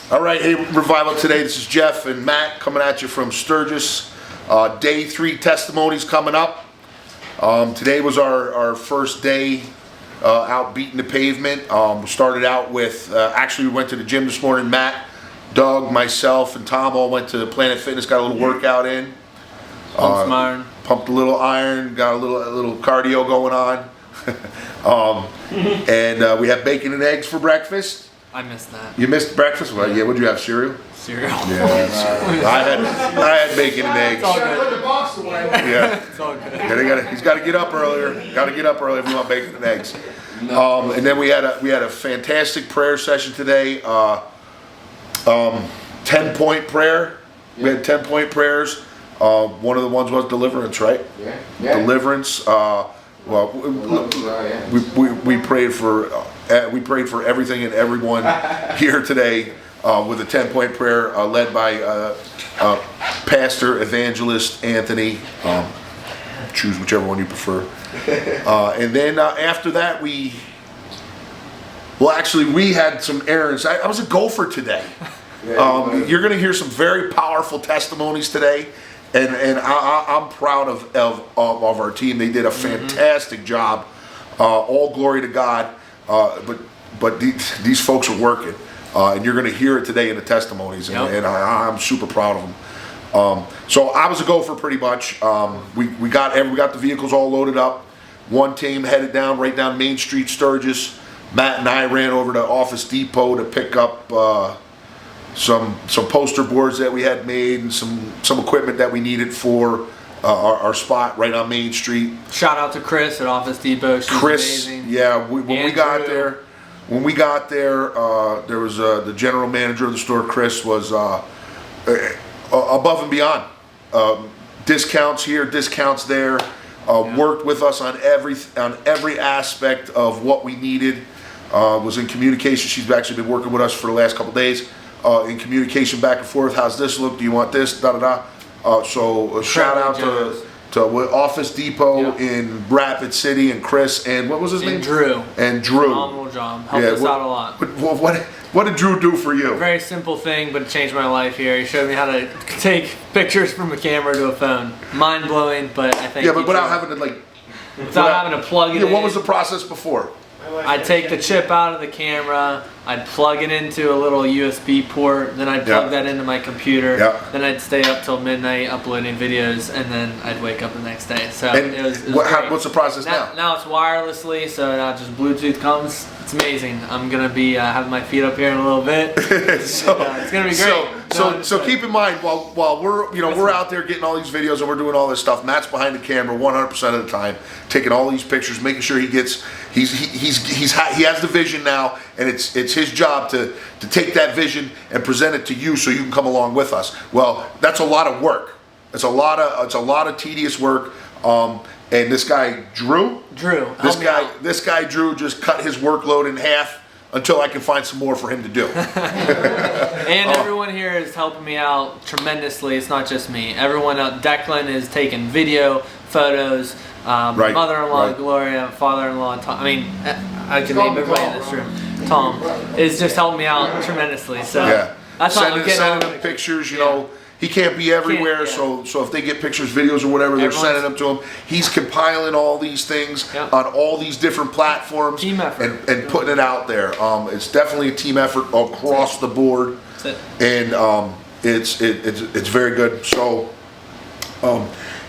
All right, hey Revival today. This is Jeff and Matt coming at you from Sturgis. Day 3 testimonies coming up. Today was our first day out beating the pavement. We started out with, actually we went to the gym this morning. Matt, Doug, myself, and Tom all went to Planet Fitness, got a little workout in. Pumped some iron. Pumped a little iron, got a little cardio going on. And we had bacon and eggs for breakfast. I missed that. You missed breakfast? Well, yeah. What'd you have? Cereal? Cereal. Yeah. I had bacon and eggs. It's all good. Yeah. It's all good. Yeah, he's got to get up earlier. Got to get up early if we want bacon and eggs. And then we had a fantastic prayer session today. 10-point prayer. We had 10-point prayers. One of the ones was deliverance, right? Yeah. Deliverance. Well, we prayed for everything and everyone here today with a 10-point prayer led by Pastor Evangelist Anthony. Choose whichever one you prefer. And then after that, we had some errands. I was a gopher today. You're going to hear some very powerful testimonies today. And I'm proud of our team. They did a fantastic job. All glory to God. But these folks are working, and you're going to hear it today in the testimonies. And I'm super proud of them. So I was a gopher pretty much. We got the vehicles all loaded up. One team headed right down Main Street, Sturgis. Matt and I ran over to Office Depot to pick up some poster boards that we had made and some equipment that we needed for our spot right on Main Street. Shout out to Chris at Office Depot. She's amazing. Yeah. When we got there, there was the general manager of the store. Chris was above and beyond. Discounts here, discounts there. Worked with us on every aspect of what we needed. Was in communication. She's actually been working with us for the last couple days. In communication back and forth. How's this look? Do you want this? Da da da. So shout out to Office Depot in Rapid City and Chris and what was his name? Drew. And Drew. Phenomenal job. Helped us out a lot. What did Drew do for you? A very simple thing, but it changed my life here. He showed me how to take pictures from a camera to a phone. Mind blowing, but I think. Yeah, but without having to having to plug it in. What was the process before? I'd take the chip out of the camera, I'd plug it into a little USB port, then I'd plug that into my computer, then I'd stay up till midnight uploading videos, and then I'd wake up the next day. So it was what's the process now? Now it's wirelessly, so now just Bluetooth comes. It's amazing. I'm going to be having my feet up here in a little bit. So, it's going to be great. So keep in mind, while we're out there getting all these videos and we're doing all this stuff, Matt's behind the camera 100% of the time, taking all these pictures, making sure he has the vision now, and it's his job to take that vision and present it to you so you can come along with us. Well, that's a lot of work. It's a lot of tedious work. And this guy Drew, this guy Drew just cut his workload in half until I can find some more for him to do. And everyone here is helping me out tremendously. It's not just me. Everyone out. Declan is taking video, photos. Mother-in-law Gloria, father-in-law Tom. I mean, I can name everybody in this room. Tom is just helping me out tremendously. So that's how I'm getting sending them pictures. You know. He can't be everywhere, so if they get pictures, videos, or whatever, they're sending them to him. He's compiling all these things on all these different platforms and putting it out there. It's definitely a team effort across the board, and it's very good. So,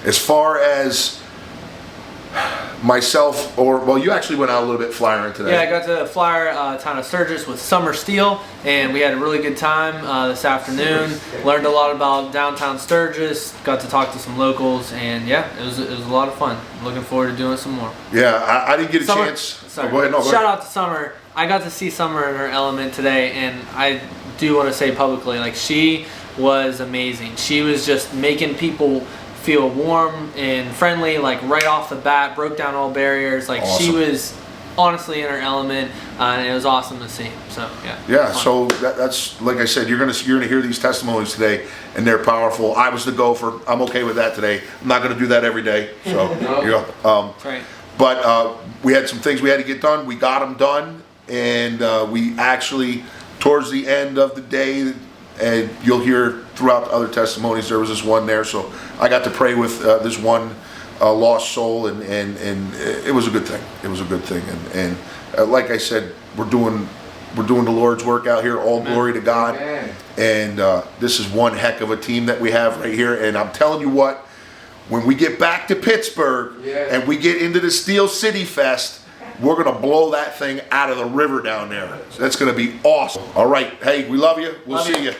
as far as myself, you actually went out a little bit flyering today. Yeah, I got to flyer town of Sturgis with Summer Steel, and we had a really good time this afternoon. Learned a lot about downtown Sturgis. Got to talk to some locals, and it was a lot of fun. Looking forward to doing some more. Yeah, I didn't get a chance. Sorry. Go ahead. Shout out to Summer. I got to see Summer in her element today, and I do want to say publicly, she was amazing. She was just making people feel warm and friendly, right off the bat, broke down all barriers. Awesome. She was honestly in her element, and it was awesome to see. So so that's like I said, you're gonna hear these testimonies today, and they're powerful. I was the gopher. I'm okay with that today. I'm not gonna do that every day. So That's right. But we had some things we had to get done. We got them done, and we actually towards the end of the day, and you'll hear throughout the other testimonies, there was this one there. So I got to pray with this one lost soul, and it was a good thing. It was a good thing, and like I said, we're doing the Lord's work out here. All glory to God. Amen. And this is one heck of a team that we have right here. And I'm telling you what, when we get back to Pittsburgh and we get into the Steel City Fest, we're going to blow that thing out of the river down there. So that's going to be awesome. All right. Hey, we love you. We'll see you.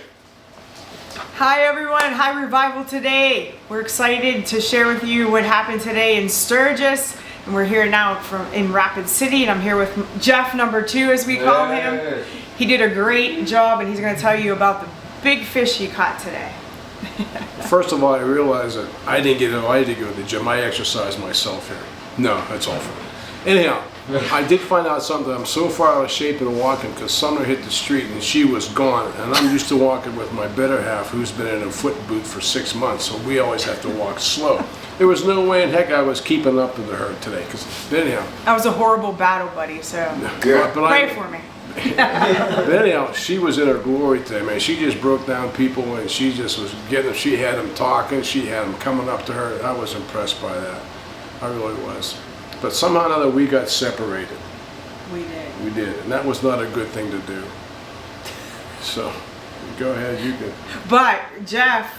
Hi everyone, hi Revival today. We're excited to share with you what happened today in Sturgis. And we're here now in Rapid City, and I'm here with Jeff number 2, as we call him. He did a great job, and he's going to tell you about the big fish he caught today. First of all, I realized that I didn't get invited to go to the gym. I exercise myself here. No, that's awful. Anyhow, I did find out something. I'm so far out of shape in walking because Sumner hit the street and she was gone. And I'm used to walking with my better half, who's been in a foot boot for 6 months. So we always have to walk slow. There was no way in heck I was keeping up with her today. But anyhow, that was a horrible battle, buddy. So pray for me. But anyhow, she was in her glory today, man. She just broke down people, and she just was getting. She had them talking. She had them coming up to her. I was impressed by that. I really was. But somehow or another, we got separated. We did. We did, and that was not a good thing to do. So, go ahead, you can. But Jeff,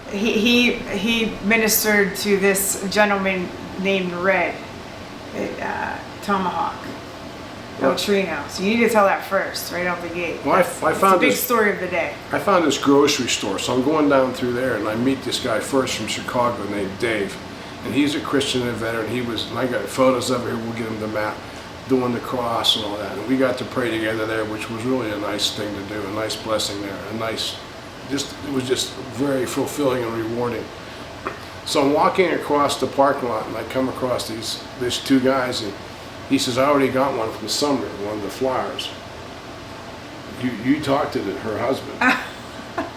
he ministered to this gentleman named Red, Tomahawk, El Trino. So you need to tell that first, right out the gate. Well, I found the big story of the day. I found this grocery store, so I'm going down through there, and I meet this guy first from Chicago named Dave. And he's a Christian and a veteran. And I got photos of it. We'll get him the map, doing the cross and all that. And we got to pray together there, which was really a nice thing to do, a nice blessing there, it was just very fulfilling and rewarding. So I'm walking across the parking lot, and I come across these 2 guys, and he says, I already got one from Sumner, one of the flyers. You talked to her husband.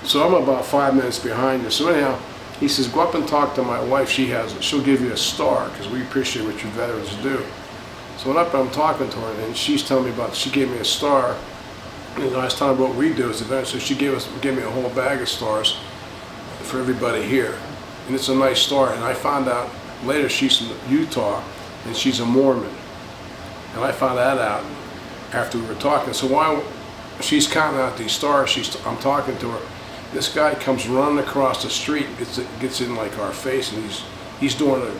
So I'm about 5 minutes behind you. So anyhow, he says, go up and talk to my wife. She has it. She'll give you a star because we appreciate what you veterans do. So I went up and I'm talking to her, and she's telling me she gave me a star. And I was telling her what we do as a veteran. So she gave me a whole bag of stars for everybody here. And it's a nice star. And I found out later she's from Utah, and she's a Mormon. And I found that out after we were talking. So while she's counting out these stars, I'm talking to her. This guy comes running across the street, gets in like our face, and he's doing an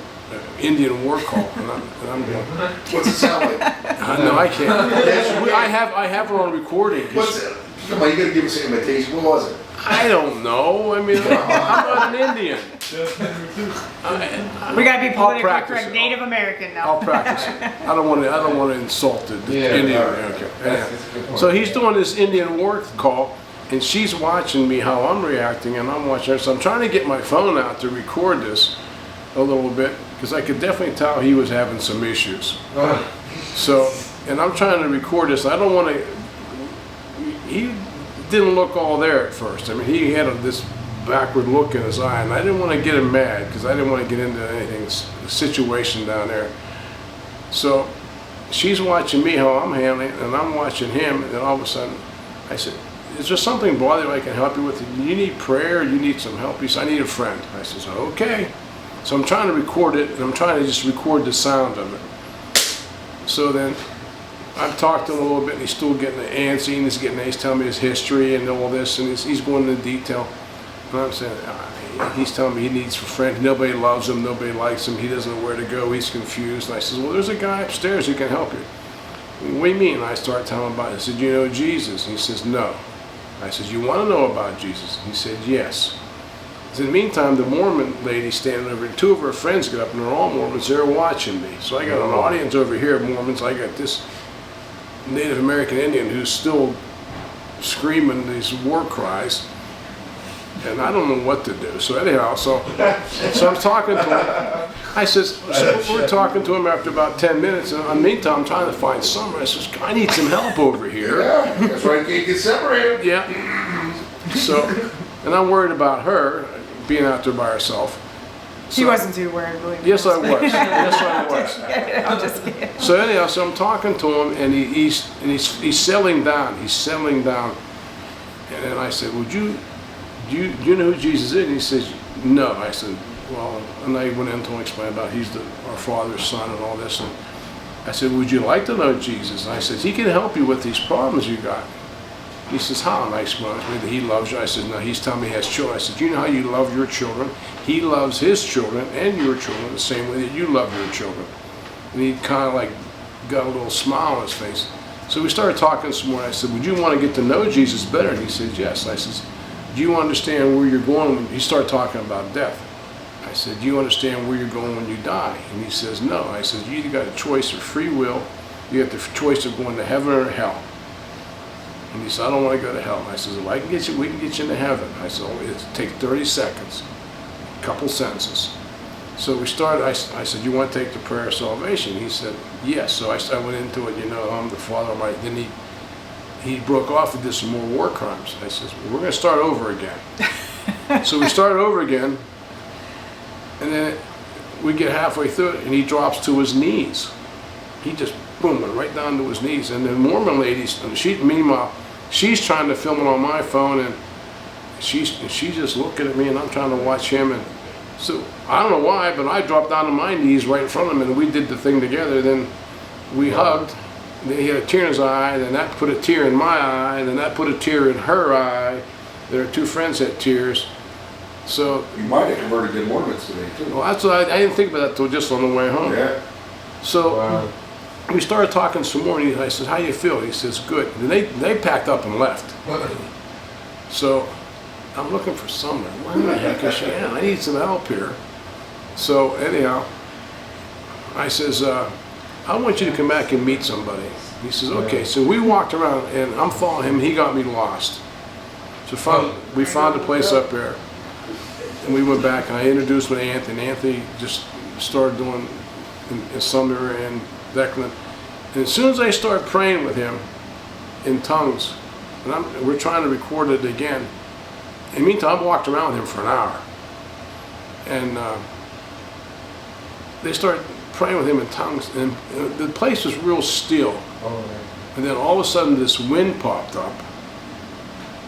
Indian war call, and I'm going. What's it sound like? No, I can't. I have it on recording. What's it? Come on, you gotta give us an imitation. What was it? I don't know. I mean, I'm not an Indian. We gotta be politically correct. Native American now. I'll practice it. I don't want to insult the Indian. Okay. Yeah. So he's doing this Indian war call. And she's watching me how I'm reacting, and I'm watching her. So I'm trying to get my phone out to record this a little bit because I could definitely tell he was having some issues. So, and I'm trying to record this. I don't want to. He didn't look all there at first. I mean, he had this backward look in his eye, and I didn't want to get him mad because I didn't want to get into anything situation down there. So she's watching me how I'm handling it, and I'm watching him, and then all of a sudden I said, is there something bothering you I can help you with? You need prayer? You need some help? He said, I need a friend. I says, okay. So I'm trying to record it, and I'm trying to just record the sound of it. So then I've talked to him a little bit, and he's still getting antsy, and he's telling me his history and all this, and he's going into detail. And I'm saying, he's telling me he needs a friend. Nobody loves him. Nobody likes him. He doesn't know where to go. He's confused. And I says, well, there's a guy upstairs who can help you. What do you mean? And I start telling him about it. I said, you know Jesus? And he says, no. I said, you want to know about Jesus? He said, yes. So in the meantime, the Mormon lady standing over, and 2 of her friends got up, and they're all Mormons. They're watching me. So I got an audience over here of Mormons. I got this Native American Indian who's still screaming these war cries, and I don't know what to do. So anyhow, so I'm talking to him. I says, so we're talking to him after about 10 minutes, and in the meantime, I'm trying to find Summer. I says, I need some help over here. Yeah, that's why you can't get separated. Yeah. So, and I'm worried about her being out there by herself. She wasn't too worried, believe me. Yes, I was. Yes, I was. I'm just kidding. So anyhow, so I'm talking to him, and he's settling down. He's settling down, And then I said, do you know who Jesus is? And he says, no. I said, well, and I went into and explained about he's our Father's Son and all this. And I said, would you like to know Jesus? And I said, he can help you with these problems you got. He says, how? And I explained to me that he loves you. I said, no, he's telling me he has children. I said, you know how you love your children? He loves his children and your children the same way that you love your children. And he kind of like got a little smile on his face. So we started talking some more. I said, would you want to get to know Jesus better? And he says, yes. I said, do you understand where you're going? He started talking about death. I said, do you understand where you're going when you die? And he says, no. I said, you either got a choice of free will, you have the choice of going to heaven or hell. And he said, I don't want to go to hell. And I said, well, we can get you into heaven. I said, oh, it'll take 30 seconds, a couple sentences. So we started, I said, you want to take the prayer of salvation? He said, yes. So I went into it, I'm the Father Almighty. Then he broke off and did some more war crimes. I said, well, we're going to start over again. So we started over again, and then we get halfway through it, and he drops to his knees. He just, boom, went right down to his knees. And the Mormon lady, meanwhile, she's trying to film it on my phone, and she's just looking at me, and I'm trying to watch him. And so I don't know why, but I dropped down to my knees right in front of him, and we did the thing together. Then we hugged. Then he had a tear in his eye. Then that put a tear in my eye. Then that put a tear in her eye. Their two friends had tears. So you might have converted to Mormons today too. Well, that's what I didn't think about that till just on the way home. Yeah. So we started talking some more, and I said, "How you feel?" He says, "Good." And they packed up and left. So I'm looking for somewhere. Where the heck is she at? I need some help here. So anyhow, I says, I want you to come back and meet somebody. He says, okay. So we walked around, and I'm following him, and he got me lost. So we found a place up there, and we went back, and I introduced him to Anthony. Anthony just started doing in Sumner and Declan. And as soon as I started praying with him in tongues, and we're trying to record it again, in the meantime, I walked around with him for an hour. And they started praying with him in tongues, and the place was real still. And then all of a sudden this wind popped up,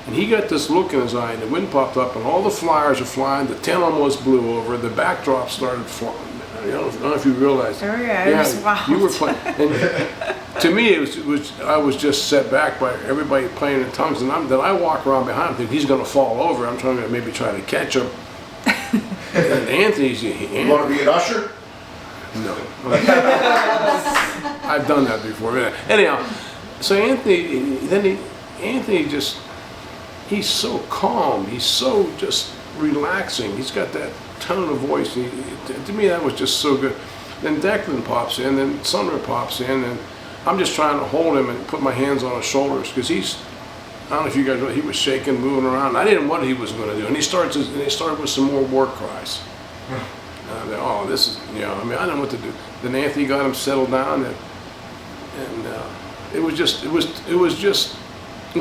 and he got this look in his eye, and the wind popped up, and all the flyers were flying, the tent almost blew over, the backdrop started flying. I don't know if you realize. Oh yeah, it was wild. You were playing. And to me, I was just set back by everybody playing in tongues, and then I walk around behind him thinking he's going to fall over. I'm trying to maybe try to catch him. And Anthony's. You want to be an usher? No. I've done that before. Anyhow, so Anthony just, he's so calm. He's so just relaxing. He's got that tone of voice. To me, that was just so good. Then Declan pops in, then Sumner pops in, and I'm just trying to hold him and put my hands on his shoulders, because I don't know if you guys know, he was shaking, moving around. I didn't know what he was going to do. And he started with some more war cries. This is, I don't know what to do. Then Anthony got him settled down, and it was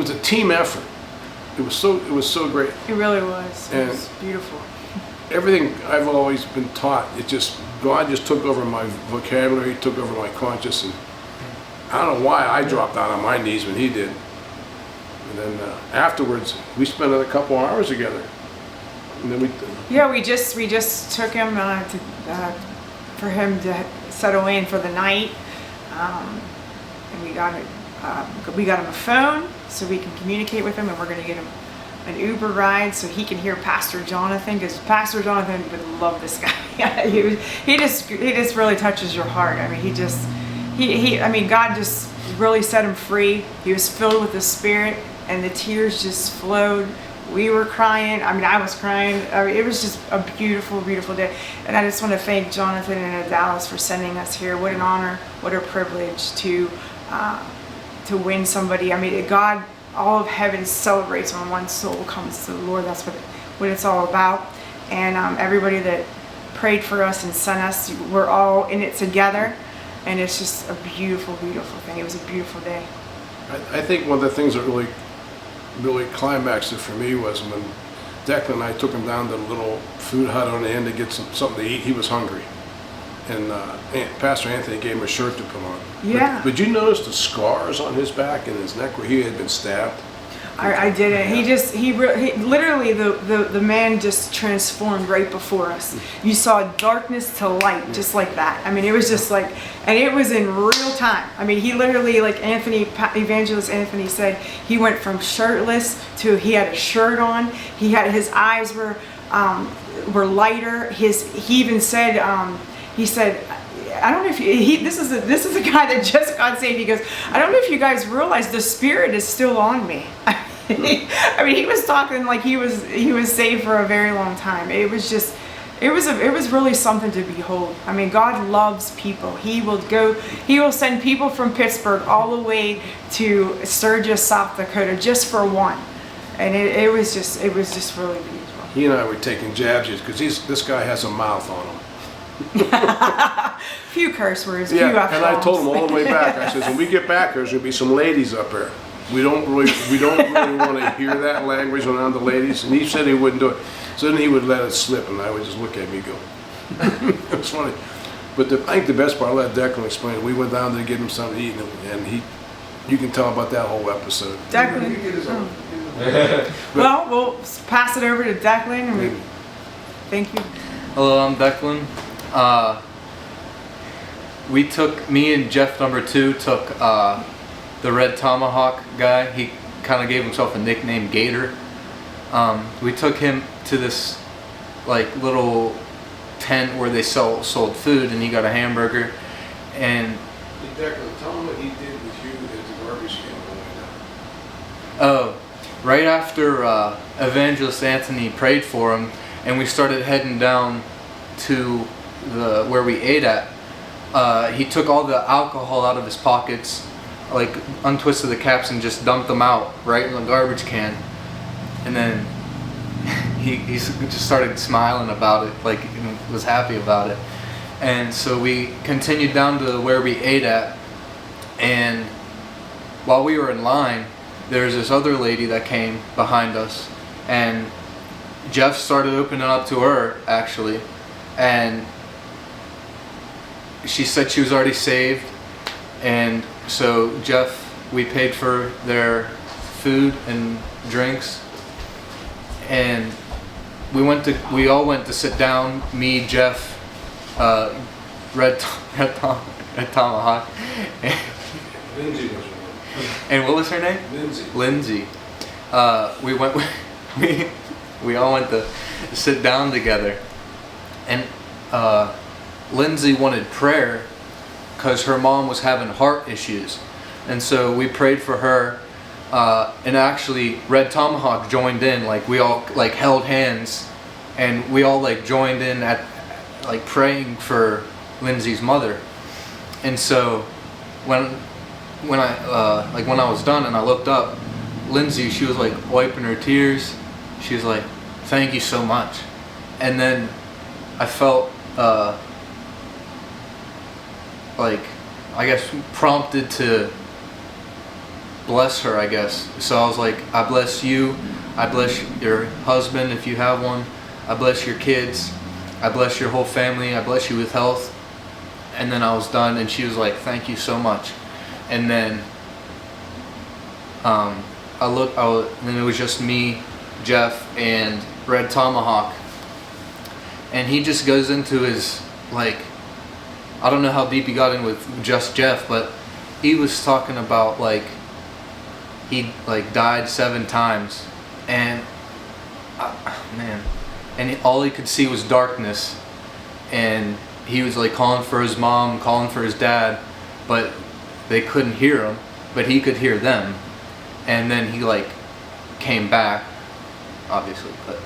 a team effort. It was so great. It really was. It was beautiful. Everything I've always been taught, God just took over my vocabulary, took over my consciousness, and I don't know why I dropped down on my knees when he did. And then afterwards, we spent a couple hours together. And then we just took him for him to settle in for the night, and we got him a phone so we can communicate with him, and we're going to get him an Uber ride so he can hear Pastor Jonathan, because Pastor Jonathan would love this guy. he just really touches your heart. I mean, God just really set him free. He was filled with the Spirit, and the tears just flowed. We were crying. I mean, I was crying. It was just a beautiful, beautiful day. And I just want to thank Jonathan and Dallas for sending us here. What an honor, what a privilege to win somebody. I mean, God, all of heaven celebrates when one soul comes to the Lord. That's what it's all about. And everybody that prayed for us and sent us, we're all in it together. And it's just a beautiful, beautiful thing. It was a beautiful day. I think one of the things that really climaxed it for me was when Declan and I took him down to the little food hut on the end to get something to eat. He was hungry. And Pastor Anthony gave him a shirt to put on. Yeah. But you notice the scars on his back and his neck where he had been stabbed? I didn't. He literally, the man just transformed right before us. You saw darkness to light, just like that. I mean, it was just like, and it was in real time. I mean, he literally, like Evangelist Anthony said, he went from shirtless to he had a shirt on. His eyes were lighter. He even said, he said, I don't know if this is a guy that just got saved. He goes, I don't know if you guys realize the Spirit is still on me. I mean, he was talking like he was saved for a very long time. It was just, it was really something to behold. I mean, God loves people. He will send people from Pittsburgh all the way to Sturgis, South Dakota, just for one. And it was just really beautiful. He and I were taking jabs because this guy has a mouth on him. Few curse words, yeah, few F-bombs. And I told him all the way back, I says, when we get back, there's going to be some ladies up here. We don't really want to hear that language around the ladies. And he said he wouldn't do it. So then he would let it slip, and I would just look at me and go. It was funny. But I think the best part, I'll let Declan explain. We went down there to get him something to eat, and you can tell about that whole episode. Declan. Well, we'll pass it over to Declan. And thank you. Hello, I'm Declan. Me and Jeff number 2 took the Red Tomahawk guy. He kind of gave himself a nickname, Gator. We took him to this like little tent where they sold food, and he got a hamburger. And Declan, tell him what he did with you at the garbage can. Oh, right after Evangelist Anthony prayed for him, and we started heading down to where we ate at, he took all the alcohol out of his pockets, like untwisted the caps and just dumped them out right in the garbage can. And then he just started smiling about it, like he was happy about it. And so we continued down to where we ate at, and while we were in line, there's this other lady that came behind us, and Jeff started opening up to her, actually, and she said she was already saved. And so we paid for their food and drinks, and we all went to sit down, me, Jeff, Red Tomahawk, Lindsay was her name. and what was her name? Lindsay. We all went to sit down together, and Lindsay wanted prayer because her mom was having heart issues, and so we prayed for her. And actually, Red Tomahawk joined in. Like we all like held hands, and we all like joined in at like praying for Lindsay's mother. And so when I was done and I looked up, Lindsay, she was like wiping her tears. She was like, "Thank you so much." And then I felt like, I guess, prompted to bless her, I guess. So I was like, I bless you. I bless your husband if you have one. I bless your kids. I bless your whole family. I bless you with health. And then I was done, and she was like, "Thank you so much." And then then it was just me, Jeff, and Red Tomahawk. And he just goes into his, like, I don't know how deep he got in with just Jeff, but he was talking about like he like died 7 times, and man, and all he could see was darkness, and he was like calling for his mom, calling for his dad, but they couldn't hear him, but he could hear them. And then he like came back, obviously, but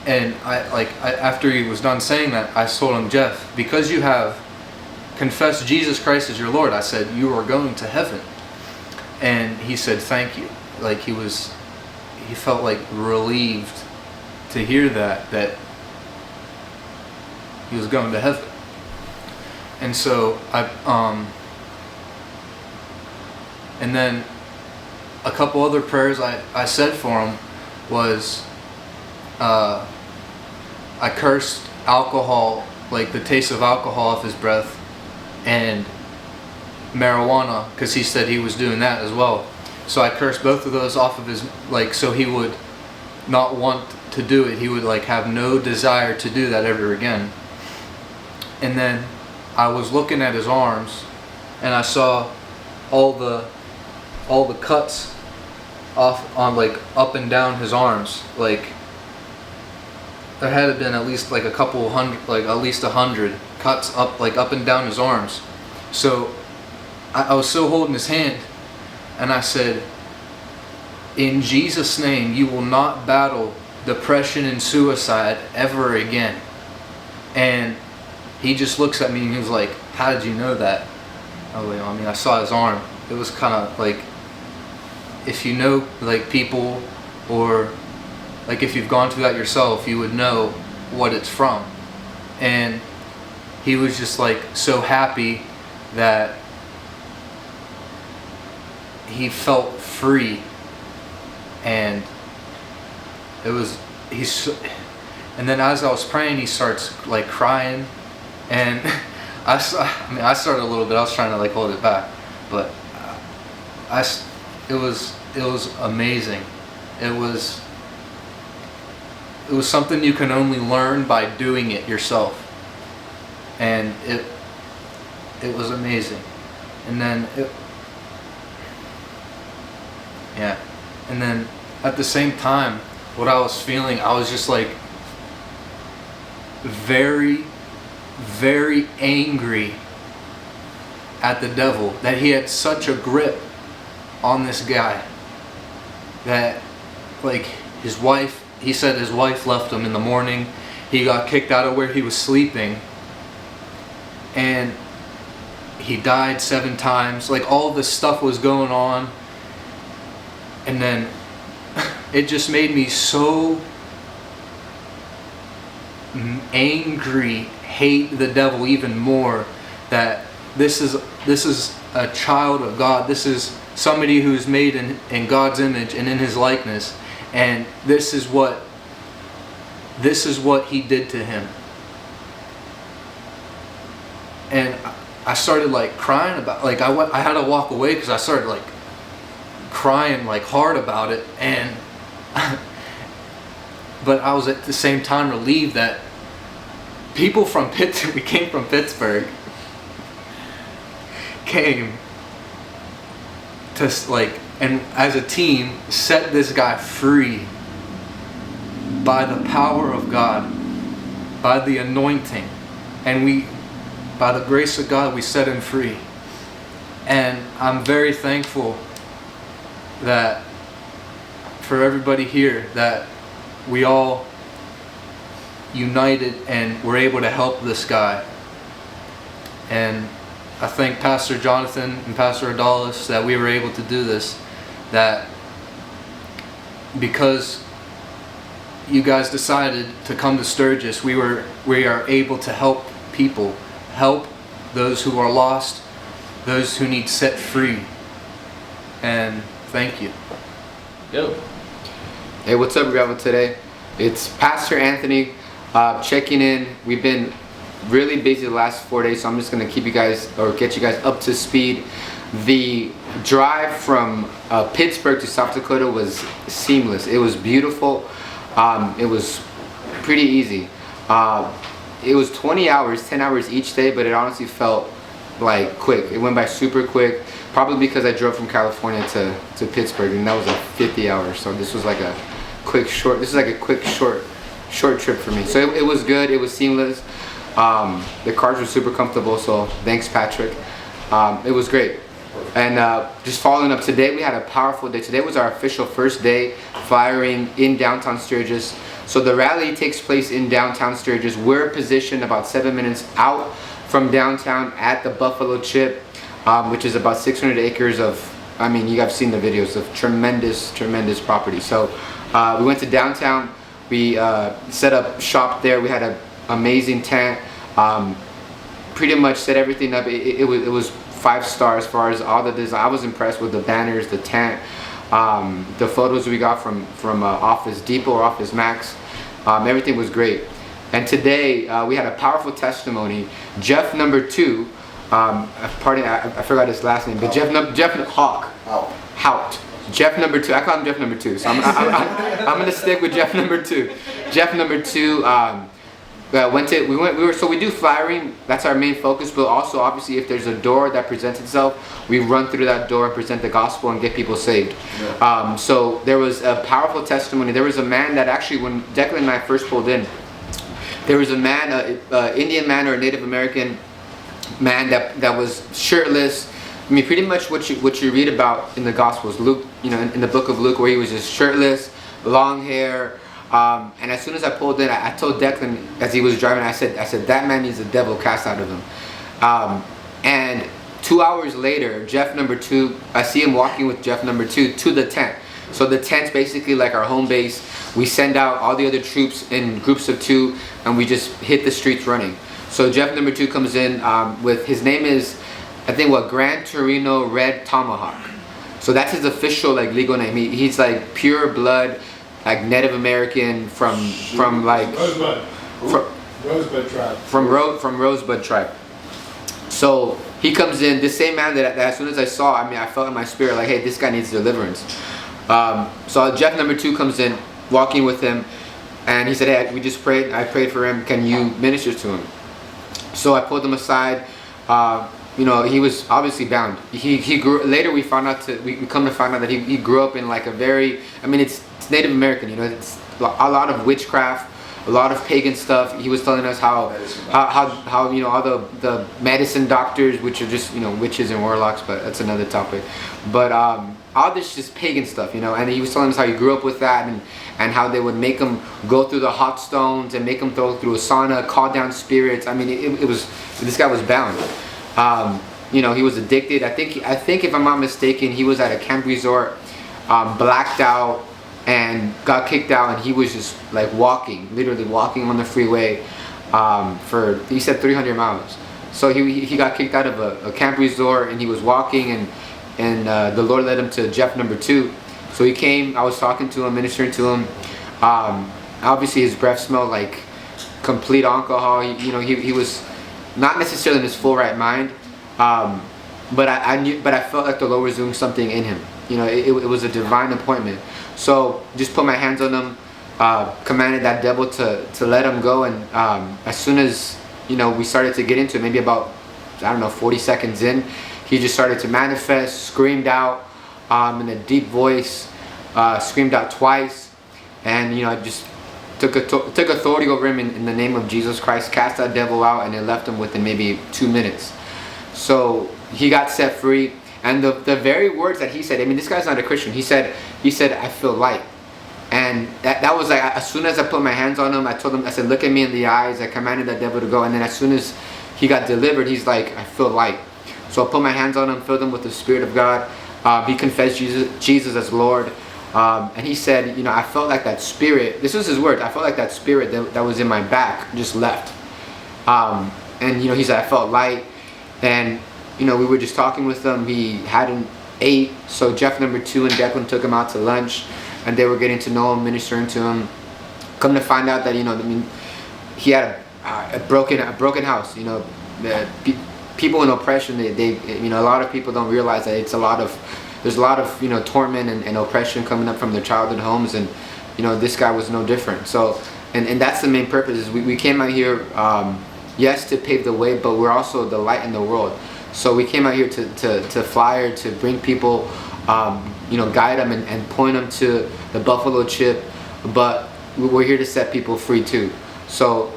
and after he was done saying that, I told him, "Jeff, because you have confessed Jesus Christ as your Lord," I said, "you are going to heaven." And he said, "Thank you." Like he felt like relieved to hear that he was going to heaven. And so and then a couple other prayers I said for him was, I cursed alcohol, like the taste of alcohol off his breath, and marijuana, because he said he was doing that as well. So I cursed both of those off of his, like, so he would not want to do it. He would like have no desire to do that ever again. And then I was looking at his arms, and I saw all the cuts off on, like, up and down his arms. Like, there had been at least like a couple hundred, like at least 100 cuts up, like up and down his arms. So I was still holding his hand, and I said, in Jesus' name, you will not battle depression and suicide ever again. And he just looks at me and he was like, how did you know that? I was like, I mean, I saw his arm. It was kind of like, if you know, like, people, or like if you've gone through that yourself, you would know what it's from. And he was just like so happy that he felt free. And it was, and then as I was praying, he starts like crying, and I started a little bit. I was trying to like hold it back, but it was amazing. It was something you can only learn by doing it yourself, and it was amazing. And then and then at the same time, what I was feeling, I was just like very, very angry at the devil, that he had such a grip on this guy, that like his wife, he said his wife left him in the morning. He got kicked out of where he was sleeping, and he died 7 times. Like, all this stuff was going on. And then it just made me so angry, hate the devil even more, that this is a child of God. This is somebody who's made in God's image and in his likeness, and this is what he did to him. And I started like crying about, like I had to walk away because I started like crying like hard about it. And but I was at the same time relieved that people from we came from Pittsburgh, came to like, and as a team set this guy free by the power of God, by the anointing, and by the grace of God, we set him free. And I'm very thankful that for everybody here, that we all united and were able to help this guy. And I thank Pastor Jonathan and Pastor Adalis that we were able to do this, that because you guys decided to come to Sturgis, we are able to help people, help those who are lost, those who need set free. And thank you. Go. Hey, what's up, Revival today? It's Pastor Anthony checking in. We've been really busy the last 4 days, so I'm just gonna keep you guys, or get you guys up to speed. The drive from Pittsburgh to South Dakota was seamless. It was beautiful. It was pretty easy. It was 20 hours, 10 hours each day, but it honestly felt like quick. It went by super quick, probably because I drove from California to Pittsburgh, and that was like 50 hours. So this was like a quick short trip for me. So it was good. It was seamless. The cars were super comfortable, so thanks, Patrick. It was great. And just following up, today we had a powerful day. Today was our official first day firing in downtown Sturgis. So the rally takes place in downtown Sturgis. We're positioned about 7 minutes out from downtown at the Buffalo Chip, which is about 600 acres of, I mean, you guys have seen the videos of tremendous property. So we went to downtown. We set up shop there. We had an amazing tent. Pretty much set everything up. It was 5 stars as far as all the design. I was impressed with the banners, the tent, the photos we got from Office Depot or Office Max. Everything was great. And today we had a powerful testimony. Jeff number 2 I forgot his last name, but Jeff Hawk. Hout. Jeff number 2. I call him Jeff number 2. So I'm gonna stick with Jeff number 2. Jeff number 2. We do flyering. That's our main focus. But also, obviously, if there's a door that presents itself, we run through that door and present the gospel and get people saved. Yeah. So there was a powerful testimony. There was a man that actually, when Declan and I first pulled in, there was a man, Indian man or a Native American man that was shirtless. I mean, pretty much what you read about in the Gospels, Luke, in the book of Luke, where he was just shirtless, long hair. And as soon as I pulled in, I told Declan as he was driving, I said that man needs the devil cast out of him. And 2 hours later, Jeff number 2, I see him walking with Jeff number 2 to the tent. So the tent's basically like our home base. We send out all the other troops in groups of 2, and we just hit the streets running. So Jeff number 2 comes in with, his name is, I think, Gran Torino Red Tomahawk. So that's his official legal name. He's like pure blood, like Native American from Rosebud tribe. From Rosebud tribe. So he comes in, this same man that as soon as I saw, I felt in my spirit like, hey, this guy needs deliverance. So Jeff number 2 comes in, walking with him, and he said, hey, we just prayed. I prayed for him. Can you minister to him? So I pulled him aside. He was obviously bound. He grew. Later we found out we come to find out that he grew up in like a very. It's Native American. It's a lot of witchcraft, a lot of pagan stuff. He was telling us how all the medicine doctors, which are just witches and warlocks, but that's another topic. But all this just pagan stuff, And he was telling us how he grew up with that, and how they would make him go through the hot stones and make him go through a sauna, call down spirits. It was, this guy was bound. He was addicted. I think if I'm not mistaken, he was at a camp resort, blacked out, and got kicked out, and he was just like literally walking on the freeway for, he said, 300 miles. So he got kicked out of a camp resort, and he was walking, and the Lord led him to Jeff number 2. So he came, I was talking to him, ministering to him. Obviously his breath smelled like complete alcohol. He was not necessarily in his full right mind, but I felt like the Lord was doing something in him. It was a divine appointment. So just put my hands on him, commanded that devil to let him go, and as soon as we started to get into it, maybe about 40 seconds in, he just started to manifest, screamed out in a deep voice, screamed out twice, and I just took authority over him in the name of Jesus Christ, cast that devil out, and it left him within maybe 2 minutes. So he got set free, and the very words that he said, this guy's not a Christian. He said, I feel light. And that was like, as soon as I put my hands on him, I told him, I said, look at me in the eyes. I commanded that devil to go. And then as soon as he got delivered, he's like, I feel light. So I put my hands on him, filled him with the Spirit of God. He confessed Jesus as Lord. And he said, I felt like that spirit, this was his word, I felt like that spirit that was in my back just left. And he said, I felt light. And we were just talking with him. He hadn't ate, so Jeff number 2 and Declan took him out to lunch, and they were getting to know him, ministering to him. Come to find out that he had a broken house. People in oppression, they a lot of people don't realize that there's a lot of torment and oppression coming up from their childhood homes, and this guy was no different. So and that's the main purpose, is we came out here, yes, to pave the way, but we're also the light in the world. So we came out here to flyer, to bring people, guide them and point them to the buffalo chip, but we're here to set people free too. So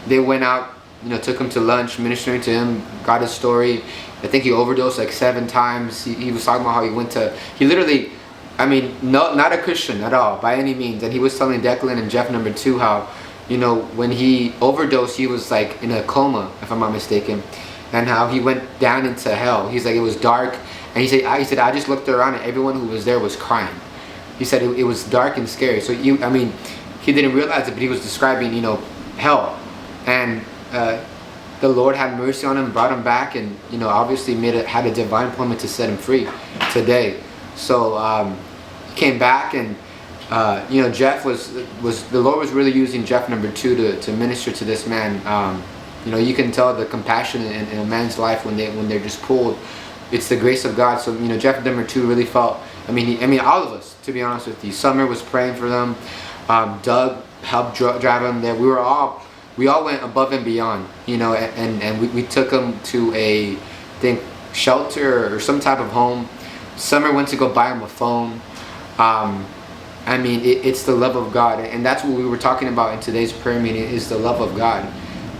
they went out, took him to lunch, ministering to him, got his story. I think he overdosed like 7 times. He was talking about how he literally, not a Christian at all, by any means. And he was telling Declan and Jeff number 2 how, when he overdosed, he was like in a coma, if I'm not mistaken, and how he went down into hell. He's like, it was dark, and he said, I just looked around and everyone who was there was crying. He said it was dark and scary. So he didn't realize it, but he was describing, hell, and the Lord had mercy on him, brought him back, and obviously had a divine appointment to set him free today. So he came back, and Jeff was the Lord was really using Jeff number 2 to minister to this man. You know, you can tell the compassion in a man's life when they're just pulled. It's the grace of God. So, you know, Jeff number 2 really felt, I mean, all of us, to be honest with you. Summer was praying for them. Doug helped drive them there. We all went above and beyond, you know, and we took them to a, I think, shelter or some type of home. Summer went to go buy him a phone. I mean, it's the love of God, and that's what we were talking about in today's prayer meeting, is the love of God.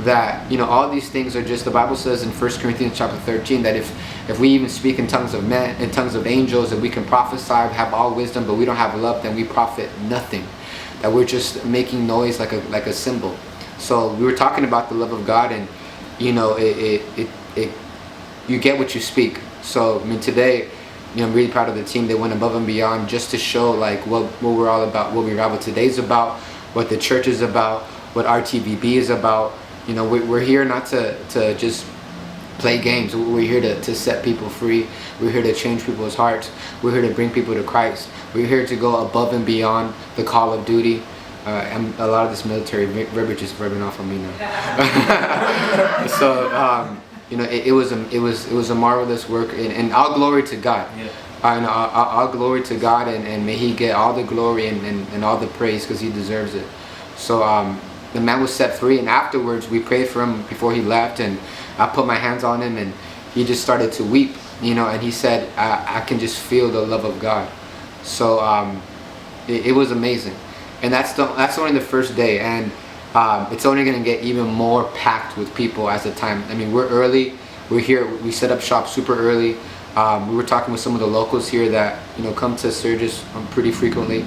That, you know, all these things are just, the Bible says in 1 Corinthians chapter 13 that if we even speak in tongues of men, in tongues of angels, that we can prophesy, have all wisdom, but we don't have love, then we profit nothing. That we're just making noise like a cymbal. So we were talking about the love of God, and you know, you get what you speak. So I mean, today, you know, I'm really proud of the team. They went above and beyond just to show like what we're all about, what Revival Today's about, what the church is about, what RTVB is about. You know, we're here not to just play games. We're here to set people free. We're here to change people's hearts. We're here to bring people to Christ. We're here to go above and beyond the call of duty. And a lot of this military verbiage is rubbing off on me now. So you know, it was a marvelous work, and all glory to God. Yeah. And all glory to God, and may He get all the glory and all the praise, because He deserves it. So the man was set free, and afterwards we prayed for him before he left, and I put my hands on him, and he just started to weep, you know, and he said, I can just feel the love of God. So it was amazing. And that's only the first day, and it's only going to get even more packed with people as the time. I mean, we're early. We're here. We set up shop super early. We were talking with some of the locals here that, you know, come to Sturgis pretty frequently,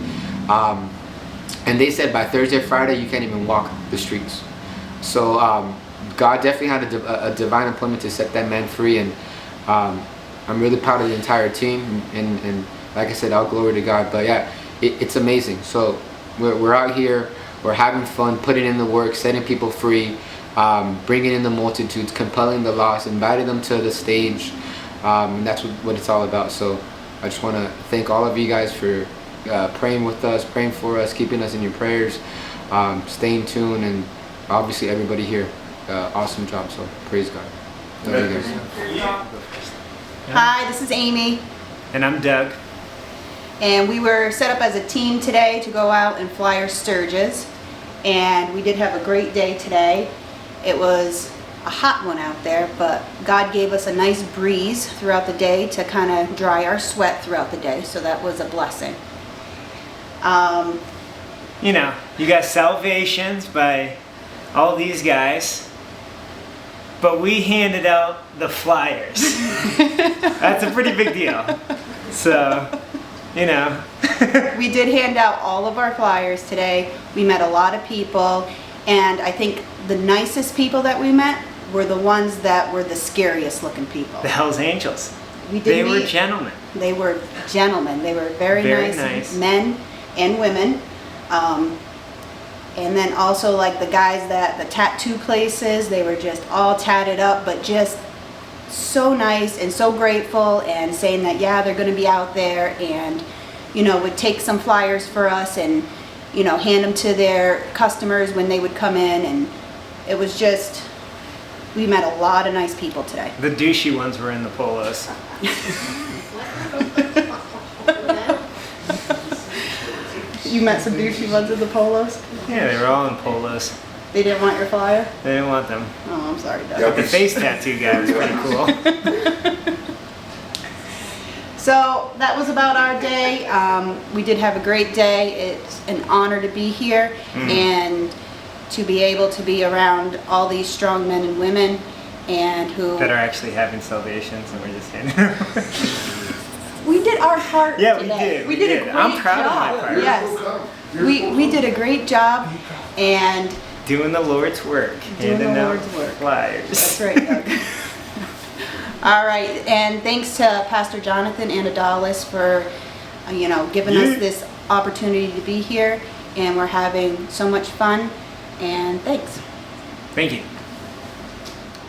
and they said by Thursday, Friday, you can't even walk the streets. So God definitely had a divine appointment to set that man free, and I'm really proud of the entire team. And like I said, all glory to God. But yeah, it's amazing. So we're out here, we're having fun, putting in the work, setting people free, bringing in the multitudes, compelling the lost, inviting them to the stage. And that's what it's all about. So I just want to thank all of you guys for praying with us, praying for us, keeping us in your prayers, staying tuned, and obviously everybody here. Awesome job. So praise God. Love you guys. Hi, this is Amy. And I'm Doug. And we were set up as a team today to go out and fly our Sturgis. And we did have a great day today. It was a hot one out there, but God gave us a nice breeze throughout the day to kind of dry our sweat throughout the day. So that was a blessing. You know, you got salvations by all these guys, but we handed out the flyers. That's a pretty big deal. So, you know. We did hand out all of our flyers today. We met a lot of people, and I think the nicest people that we met were the ones that were the scariest looking people. The Hells Angels. They were gentlemen. They were gentlemen. They were very nice men and women. And then also like the guys the tattoo places, they were just all tatted up, but just so nice and so grateful, and saying that, yeah, they're going to be out there, and, you know, would take some flyers for us and, you know, hand them to their customers when they would come in. And it was just, we met a lot of nice people today. The douchey ones were in the polos. You met some douchey ones in the polos? Yeah, they were all in polos. They didn't want your flyer? They didn't want them. Oh, I'm sorry, Doug. But the face tattoo guy was pretty cool. So that was about our day. We did have a great day. It's an honor to be here and to be able to be around all these strong men and women, and who that are actually having salvations, and we're just saying. We did our part yeah, today. We did. A great I'm proud job. of my part. Yes. We did a great job, and doing the Lord's work. Doing the Lord's work. Flyers. That's right, Doug. All right, and thanks to Pastor Jonathan and Adalis for, you know, giving us this opportunity to be here, and we're having so much fun. And thanks. Thank you.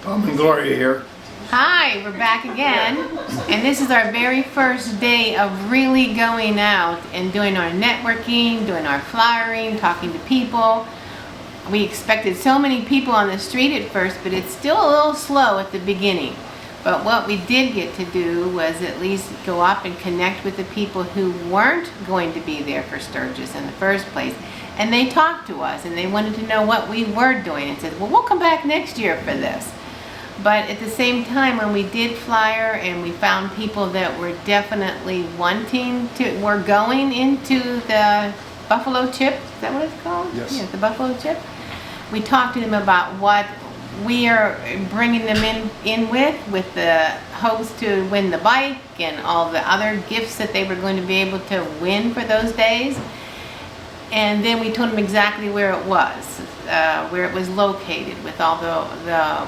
Tom and Gloria here. Hi, we're back again, and this is our very first day of really going out and doing our networking, doing our flyering, talking to people. we expected so many people on the street at first, but it's still a little slow at the beginning. But what we did get to do was at least go up and connect with the people who weren't going to be there for Sturgis in the first place. And they talked to us and they wanted to know what we were doing and said, well, we'll come back next year for this. But at the same time, when we did flyer and we found people that were definitely were going into the buffalo chip, is that what it's called? Yes. Yeah, the buffalo chip. We talked to them about what we are bringing them in with the hopes to win the bike and all the other gifts that they were going to be able to win for those days. And then we told them exactly where it was located with all the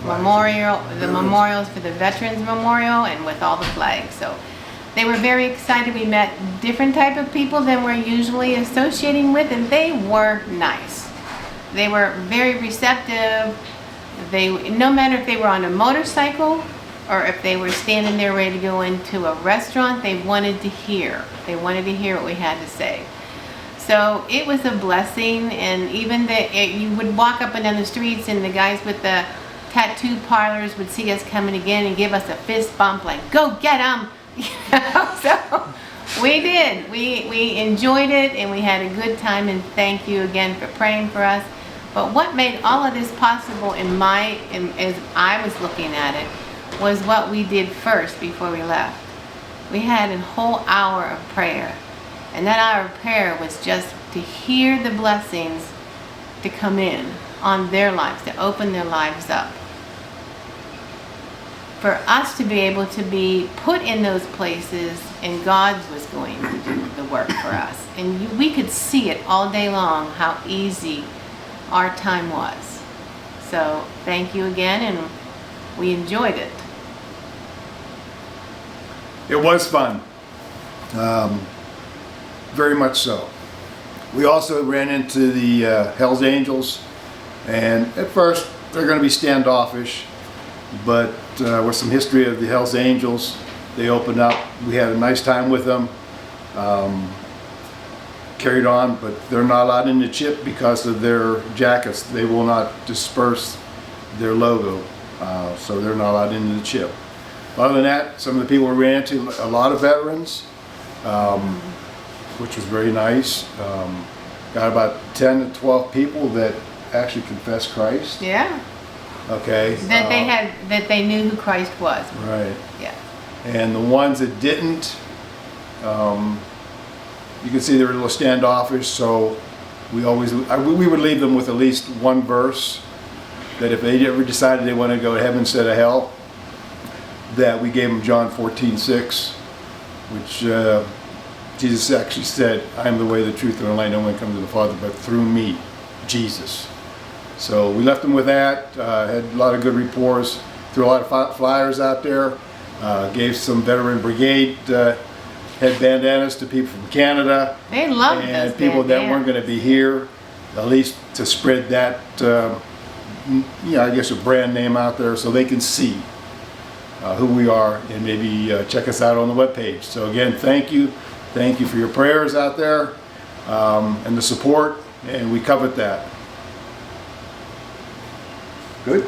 memorials for the Veterans Memorial and with all the flags. So they were very excited. We met different type of people than we're usually associating with, and they were nice. They were very receptive. No matter if they were on a motorcycle or if they were standing there ready to go into a restaurant, they wanted to hear. They wanted to hear what we had to say. So it was a blessing, and even you would walk up and down the streets and the guys with the tattoo parlors would see us coming again and give us a fist bump like, go get them! So we did. We enjoyed it and we had a good time, and thank you again for praying for us. But what made all of this possible as I was looking at it was what we did first before we left. We had a whole hour of prayer. And that hour of prayer was just to hear the blessings to come in on their lives, to open their lives up. For us to be able to be put in those places, and God was going to do the work for us. And we could see it all day long how easy our time was. So thank you again, and we enjoyed it. It was fun. Very much so. We also ran into the Hells Angels, and at first they're going to be standoffish, but with some history of the Hells Angels, they opened up. We had a nice time with them. Carried on, but they're not allowed in the chip because of their jackets. They will not disperse their logo, so they're not allowed into the chip. Other than that, some of the people we ran into, a lot of veterans, which was very nice. Got about 10 to 12 people that actually confessed Christ. Yeah. Okay. That they knew who Christ was. Right. Yeah. And the ones that didn't, you can see they were a little standoffish, so we would leave them with at least one verse, that if they ever decided they want to go to heaven instead of hell, that we gave them John 14:6, which Jesus actually said, I am the way, the truth, and the life. No one comes to the Father but through me, Jesus. So we left them with that, had a lot of good rapports, threw a lot of flyers out there, gave some veteran brigade had bandanas to people from Canada. They loved those and people that weren't going to be here, at least to spread that, I guess a brand name out there so they can see who we are and maybe check us out on the webpage. So again, thank you. Thank you for your prayers out there and the support, and we covered that. Good?